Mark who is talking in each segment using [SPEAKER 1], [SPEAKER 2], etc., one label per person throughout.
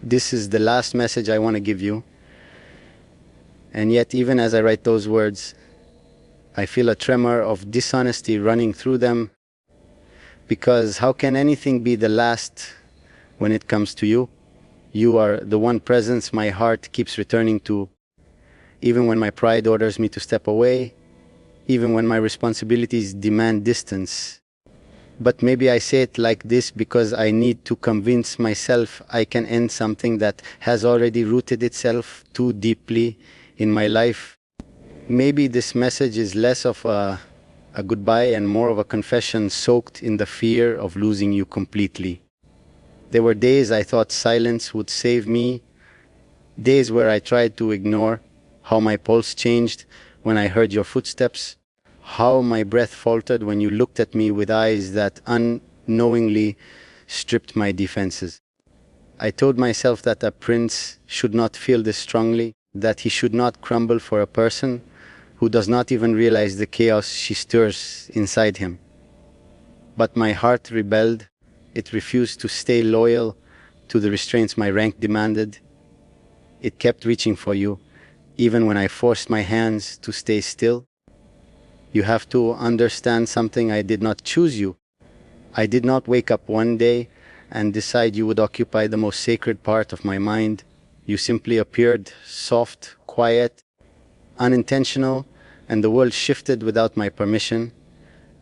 [SPEAKER 1] This is the last message I want to give you. And yet, even as I write those words, I feel a tremor of dishonesty running through them, because how can anything be the last when it comes to you? You are the one presence my heart keeps returning to, even when my pride orders me to step away, even when my responsibilities demand distance. But maybe I say it like this because I need to convince myself I can end something that has already rooted itself too deeply in my life. Maybe this message is less of a goodbye and more of a confession soaked in the fear of losing you completely. There were days I thought silence would save me, days where I tried to ignore how my pulse changed when I heard your footsteps, how my breath faltered when you looked at me with eyes that unknowingly stripped my defenses. I told myself that a prince should not feel this strongly, that he should not crumble for a person who does not even realize the chaos she stirs inside him. But my heart rebelled. It refused to stay loyal to the restraints my rank demanded. It kept reaching for you, even when I forced my hands to stay still. You have to understand something. I did not choose you. I did not wake up one day and decide you would occupy the most sacred part of my mind. You simply appeared, soft, quiet, unintentional, and the world shifted without my permission.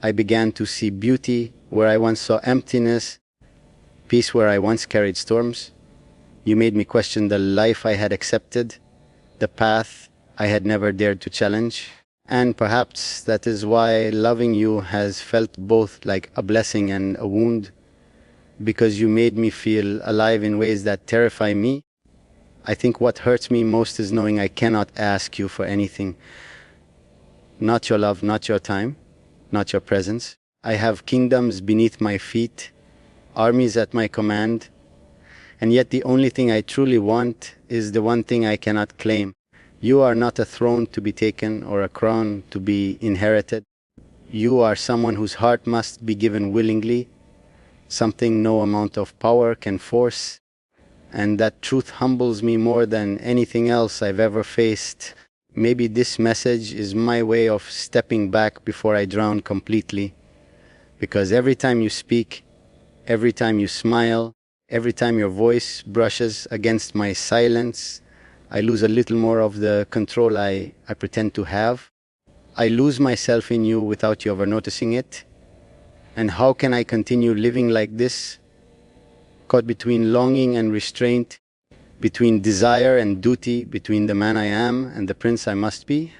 [SPEAKER 1] I began to see beauty where I once saw emptiness, peace where I once carried storms. You made me question the life I had accepted, the path I had never dared to challenge. And perhaps that is why loving you has felt both like a blessing and a wound, because you made me feel alive in ways that terrify me. I think what hurts me most is knowing I cannot ask you for anything. Not your love, not your time, not your presence. I have kingdoms beneath my feet, armies at my command, and yet the only thing I truly want is the one thing I cannot claim. You are not a throne to be taken or a crown to be inherited. You are someone whose heart must be given willingly, something no amount of power can force, and that truth humbles me more than anything else I've ever faced. Maybe this message is my way of stepping back before I drown completely, because every time you speak, every time you smile, every time your voice brushes against my silence, I lose a little more of the control I pretend to have. I lose myself in you without you ever noticing it. And how can I continue living like this, caught between longing and restraint, between desire and duty, between the man I am and the prince I must be?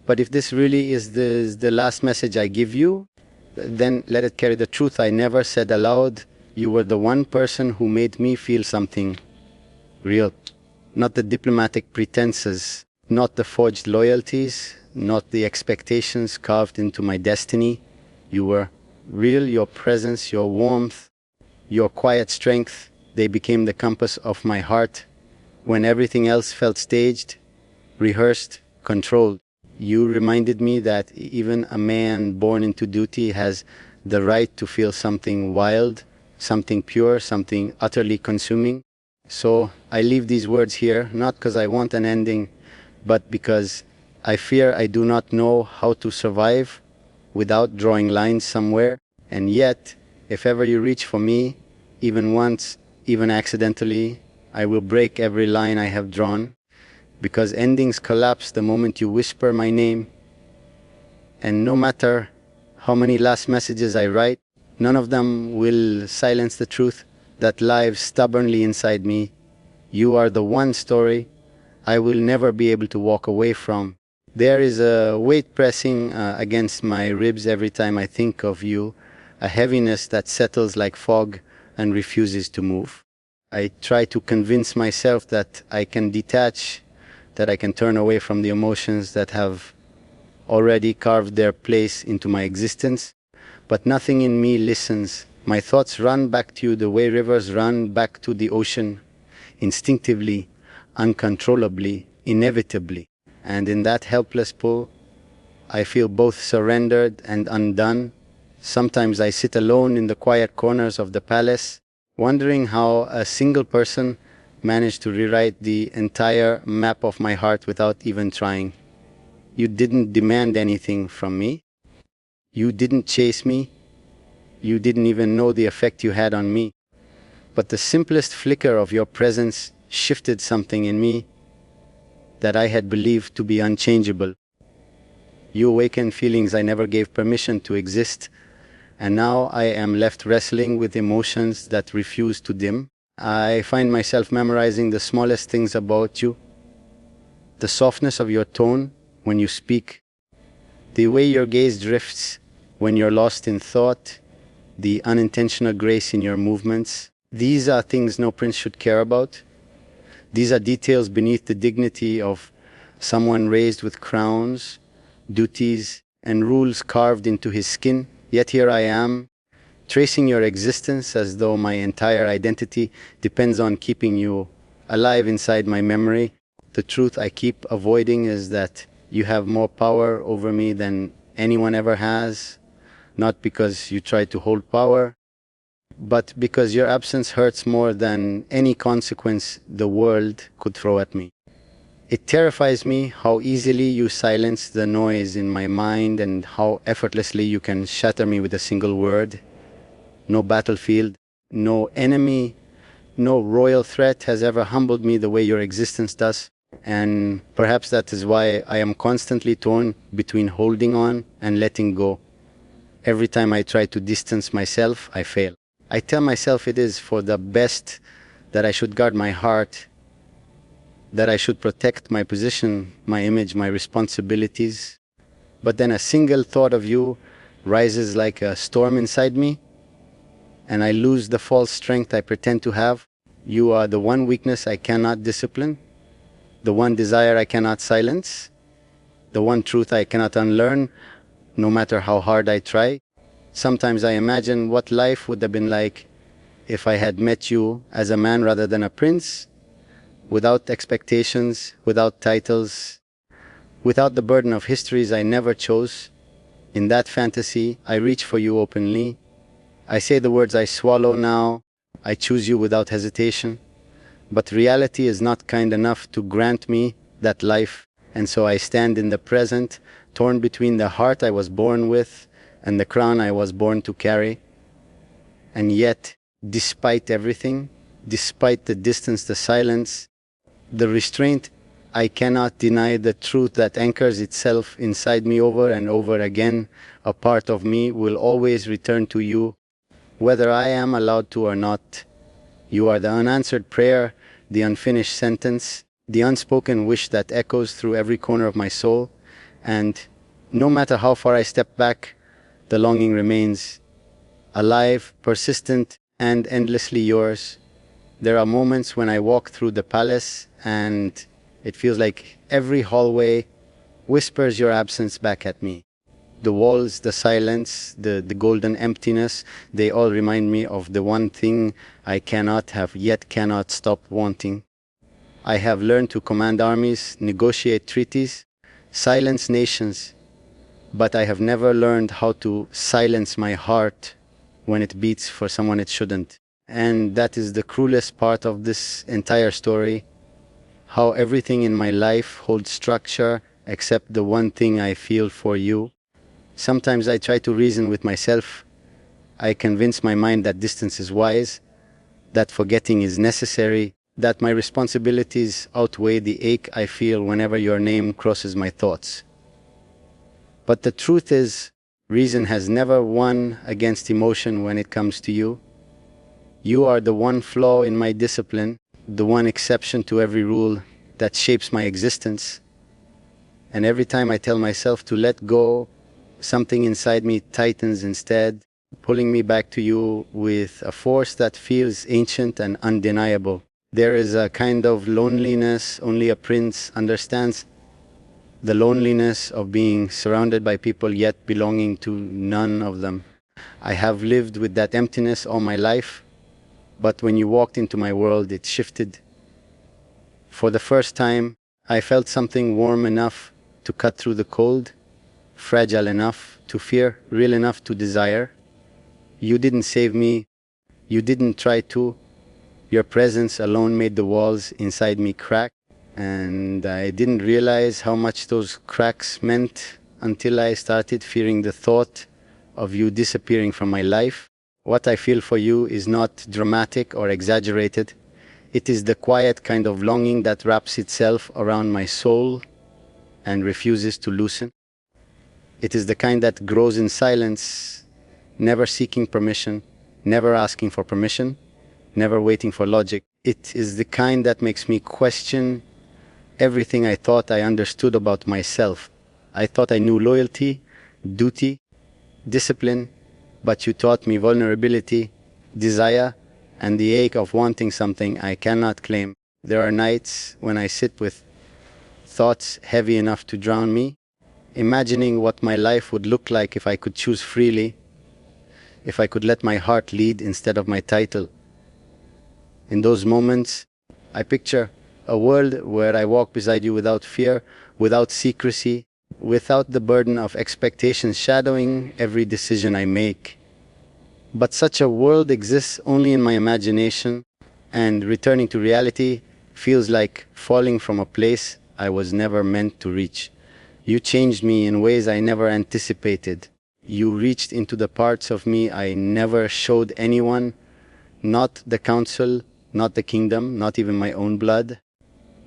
[SPEAKER 1] But if this really is the last message I give you, then let it carry the truth I never said aloud. You were the one person who made me feel something real. Not the diplomatic pretenses, not the forged loyalties, not the expectations carved into my destiny. You were real. Your presence, your warmth, your quiet strength, they became the compass of my heart when everything else felt staged, rehearsed, controlled. You reminded me that even a man born into duty has the right to feel something wild, something pure, something utterly consuming. So I leave these words here, not because I want an ending, but because I fear I do not know how to survive without drawing lines somewhere. And yet, if ever you reach for me, even once, even accidentally, I will break every line I have drawn, because endings collapse the moment you whisper my name. And no matter how many last messages I write, none of them will silence the truth that lives stubbornly inside me. You are the one story I will never be able to walk away from. There is a weight pressing against my ribs every time I think of you, a heaviness that settles like fog and refuses to move. I try to convince myself that I can detach, that I can turn away from the emotions that have already carved their place into my existence, but nothing in me listens. My thoughts run back to you the way rivers run back to the ocean, instinctively, uncontrollably, inevitably. And in that helpless pull, I feel both surrendered and undone. Sometimes I sit alone in the quiet corners of the palace, wondering how a single person managed to rewrite the entire map of my heart without even trying. You didn't demand anything from me. You didn't chase me. You didn't even know the effect you had on me. But the simplest flicker of your presence shifted something in me that I had believed to be unchangeable. You awakened feelings I never gave permission to exist, and now I am left wrestling with emotions that refuse to dim. I find myself memorizing the smallest things about you, the softness of your tone when you speak, the way your gaze drifts when you're lost in thought, the unintentional grace in your movements. These are things no prince should care about. These are details beneath the dignity of someone raised with crowns, duties, and rules carved into his skin. Yet here I am, tracing your existence as though my entire identity depends on keeping you alive inside my memory. The truth I keep avoiding is that you have more power over me than anyone ever has, not because you try to hold power, but because your absence hurts more than any consequence the world could throw at me. It terrifies me how easily you silence the noise in my mind and how effortlessly you can shatter me with a single word. No battlefield, no enemy, no royal threat has ever humbled me the way your existence does. And perhaps that is why I am constantly torn between holding on and letting go. Every time I try to distance myself, I fail. I tell myself it is for the best, that I should guard my heart, that I should protect my position, my image, my responsibilities. But then a single thought of you rises like a storm inside me, and I lose the false strength I pretend to have. You are the one weakness I cannot discipline, the one desire I cannot silence, the one truth I cannot unlearn, no matter how hard I try. Sometimes I imagine what life would have been like if I had met you as a man rather than a prince, without expectations, without titles, without the burden of histories I never chose. In that fantasy, I reach for you openly. I say the words I swallow now. I choose you without hesitation. But reality is not kind enough to grant me that life, and so I stand in the present, torn between the heart I was born with and the crown I was born to carry. And yet, despite everything, despite the distance, the silence, the restraint, I cannot deny the truth that anchors itself inside me over and over again. A part of me will always return to you, whether I am allowed to or not. You are the unanswered prayer, the unfinished sentence, the unspoken wish that echoes through every corner of my soul. And no matter how far I step back, the longing remains alive, persistent, and endlessly yours. There are moments when I walk through the palace and it feels like every hallway whispers your absence back at me. The walls, the silence, the golden emptiness, they all remind me of the one thing I cannot have yet cannot stop wanting. I have learned to command armies, negotiate treaties, silence nations, but I have never learned how to silence my heart when it beats for someone it shouldn't. And that is the cruelest part of this entire story, how everything in my life holds structure except the one thing I feel for you. Sometimes I try to reason with myself. I convince my mind that distance is wise, that forgetting is necessary, that my responsibilities outweigh the ache I feel whenever your name crosses my thoughts. But the truth is, reason has never won against emotion when it comes to you. You are the one flaw in my discipline, the one exception to every rule that shapes my existence. And every time I tell myself to let go, something inside me tightens instead, pulling me back to you with a force that feels ancient and undeniable. There is a kind of loneliness only a prince understands, the loneliness of being surrounded by people yet belonging to none of them. I have lived with that emptiness all my life, but when you walked into my world, it shifted. For the first time, I felt something warm enough to cut through the cold, fragile enough to fear, real enough to desire. You didn't save me. You didn't try to. Your presence alone made the walls inside me crack, and I didn't realize how much those cracks meant until I started fearing the thought of you disappearing from my life. What I feel for you is not dramatic or exaggerated. It is the quiet kind of longing that wraps itself around my soul and refuses to loosen. It is the kind that grows in silence, never seeking permission, never asking for permission, never waiting for logic. It is the kind that makes me question everything I thought I understood about myself. I thought I knew loyalty, duty, discipline, but you taught me vulnerability, desire, and the ache of wanting something I cannot claim. There are nights when I sit with thoughts heavy enough to drown me, imagining what my life would look like if I could choose freely, if I could let my heart lead instead of my title. In those moments, I picture a world where I walk beside you without fear, without secrecy, without the burden of expectations shadowing every decision I make. But such a world exists only in my imagination, and returning to reality feels like falling from a place I was never meant to reach. You changed me in ways I never anticipated. You reached into the parts of me I never showed anyone, not the council, not the kingdom, not even my own blood.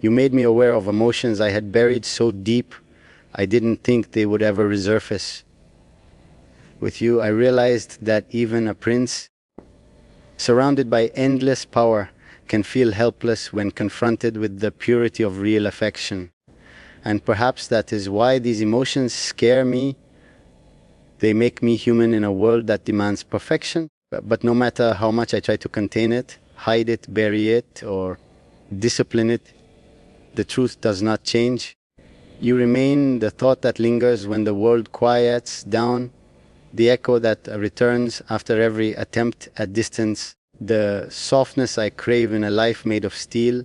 [SPEAKER 1] You made me aware of emotions I had buried so deep I didn't think they would ever resurface. With you, I realized that even a prince, surrounded by endless power, can feel helpless when confronted with the purity of real affection. And perhaps that is why these emotions scare me. They make me human in a world that demands perfection. But no matter how much I try to contain it, hide it, bury it, or discipline it, the truth does not change. You remain the thought that lingers when the world quiets down, the echo that returns after every attempt at distance, the softness I crave in a life made of steel.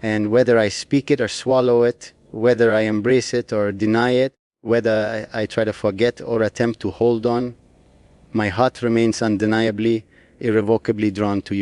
[SPEAKER 1] And whether I speak it or swallow it, whether I embrace it or deny it, whether I try to forget or attempt to hold on, my heart remains undeniably, irrevocably drawn to you.